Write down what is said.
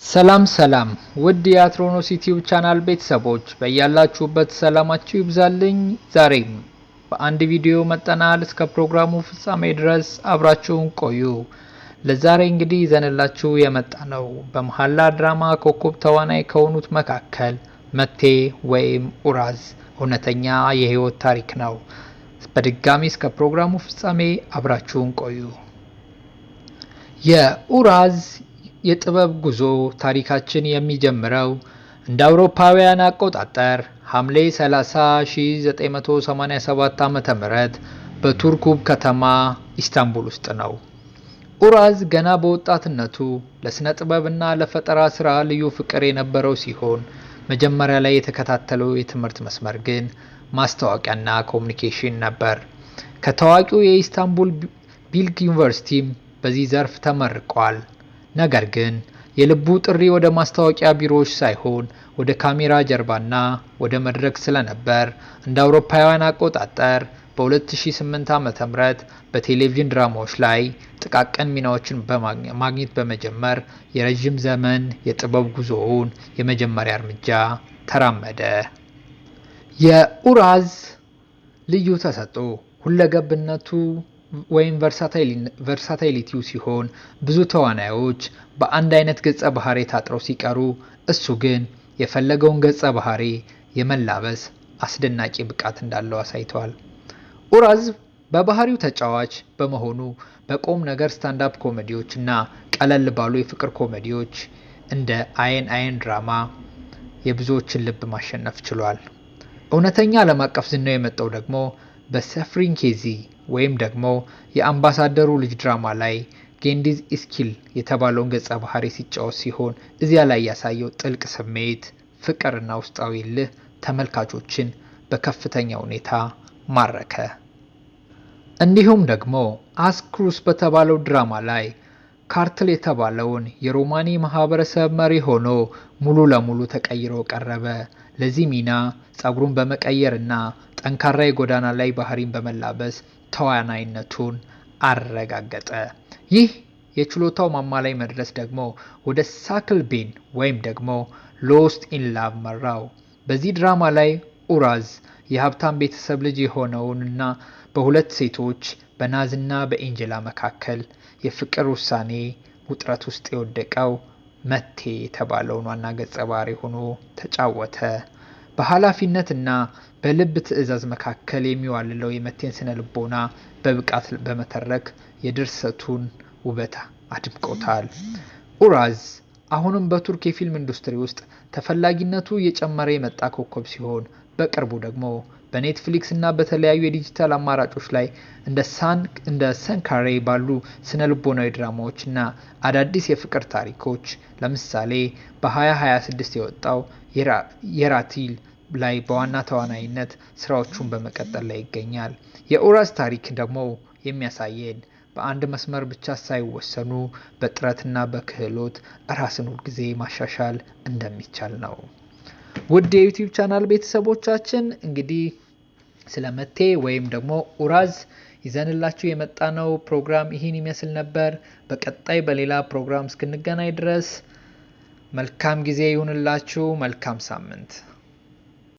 ሰላም ውድ የአትሮኖስ ዩቲዩብ ቻናል ቤተሰቦች በያላችሁበት ሰላማችሁ ይብዛልኝ። ዛሬም በአንድ ቪዲዮ መጠናል። እስከ ፕሮግራሙ ፍጻሜ ድረስ አብራችሁን ቆዩ። ለዛሬ እንግዲህ ይዘንላችሁ የመጣ ነው በመሐላ ድራማ ኮከብ ተዋናይ ከሆኑት መካከል መቴ ወይም ኡራዝ እውነተኛ የህይወት ታሪክ ነው። በድጋሚ እስከ ፕሮግራሙ ፍጻሜ አብራችሁን ቆዩ። የኡራዝ የጥበብ ጉዞ ታሪካችን የሚጀምረው እንደ አውሮፓውያን አቆጣጠር ሐምሌ 30 1987 ዓመተ ምህረት በቱርክ ውብ ከተማ ኢስታንቡል ውስጥ ነው። ኡራዝ ገና በወጣትነቱ ለስነ ጥበብና ለፈጠራ ስራ ልዩ ፍቅር የነበረው ሲሆን መጀመሪያ ላይ የተከታተለው የትምህርት መስመር ግን ማስታወቂያና ኮሙኒኬሽን ነበር። ከታዋቂው የኢስታንቡል ቢልግ ዩኒቨርሲቲም በዚህ ዘርፍ ተመርቋል። ነገር ግን የልቡ ጥሪ ወደ ማስታወቂያ ቢሮዎች ሳይሆን ወደ ካሜራ ጀርባና ወደ መድረክ ስለነበር እንደ አውሮፓውያን አቆጣጠር በ2008 ዓመተ ምህረት በቴሌቪዥን ድራማዎች ላይ ጥቃቅን ሚናዎችን ማግኘት በመጀመር የረጅም ዘመን የጥበብ ጉዞውን የመጀመሪያ እርምጃ ተራመደ። የኡራዝ ልዩ ተሰጥኦ ሁለገብነቱ ወይም ቨርሳታይሊቲው ሲሆን ብዙ ተዋናዮች በአንድ አይነት ገጸ ባህሪ ታጥረው ሲቀሩ እሱ ግን የፈለገውን ገጸ ባህሪ የመላበስ አስደናቂ ብቃት እንዳለው አሳይቷል። ኡራዝ በባህሪው ተጫዋች በመሆኑ በቆም ነገር ስታንዳፕ ኮሜዲዎች እና ቀለል ባሉ የፍቅር ኮሜዲዎች እንደ አይን ድራማ የብዙዎችን ልብ ማሸነፍ ችሏል። እውነተኛ ዓለም አቀፍ ዝናው የመጣው ደግሞ በሰፍሪን ኬዚ ወይም ደግሞ የአምባሳደሩ ልጅ ድራማ ላይ ጌንዲዝ ኢስኪል የተባለውን ገጸ ባህሪ ሲጫወት ሲሆን እዚያ ላይ ያሳየው ጥልቅ ስሜት፣ ፍቅርና ውስጣዊ ልህ ተመልካቾችን በከፍተኛ ሁኔታ ማረከ። እንዲሁም ደግሞ አስክሩስ በተባለው ድራማ ላይ ካርትል የተባለውን የሮማኒ ማህበረሰብ መሪ ሆኖ ሙሉ ለሙሉ ተቀይሮ ቀረበ። ለዚህ ሚና ጸጉሩን በመቀየርና ጠንካራ የጎዳና ላይ ባህሪን በመላበስ ተዋናይነቱን አረጋገጠ። ይህ የችሎታው ማማ ላይ መድረስ ደግሞ ወደ ሳክል ቤን ወይም ደግሞ ሎስት ኢን ላቭ መራው። በዚህ ድራማ ላይ ኡራዝ የሀብታም ቤተሰብ ልጅ የሆነውንና በሁለት ሴቶች በናዝና በኤንጀላ መካከል የፍቅር ውሳኔ ውጥረት ውስጥ የወደቀው መቴ የተባለውን ዋና ገጸ ባህሪ ሆኖ ተጫወተ። በኃላፊነትና በልብ ትዕዛዝ መካከል የሚዋልለው የመቴን ስነ ልቦና በብቃት በመተረክ የድርሰቱን ውበት አድምቆታል። ኡራዝ አሁንም በቱርክ የፊልም ኢንዱስትሪ ውስጥ ተፈላጊነቱ እየጨመረ የመጣ ኮከብ ሲሆን በቅርቡ ደግሞ በኔትፍሊክስ እና በተለያዩ የዲጂታል አማራጮች ላይ እንደ ሰንካሬ ባሉ ስነ ልቦናዊ ድራማዎች እና አዳዲስ የፍቅር ታሪኮች ለምሳሌ በ2026 የወጣው የራቲል ላይ በዋና ተዋናይነት ስራዎቹን በመቀጠል ላይ ይገኛል። የኡራዝ ታሪክ ደግሞ የሚያሳየን በአንድ መስመር ብቻ ሳይወሰኑ በጥረትና በክህሎት ራስን ሁል ጊዜ ማሻሻል እንደሚቻል ነው። ውድ የዩቲዩብ ቻናል ቤተሰቦቻችን እንግዲህ ስለ መቴ ወይም ደግሞ ኡራዝ ይዘንላችሁ የመጣነው ፕሮግራም ይህን ይመስል ነበር። በቀጣይ በሌላ ፕሮግራም እስክንገናኝ ድረስ መልካም ጊዜ ይሁንላችሁ። መልካም ሳምንት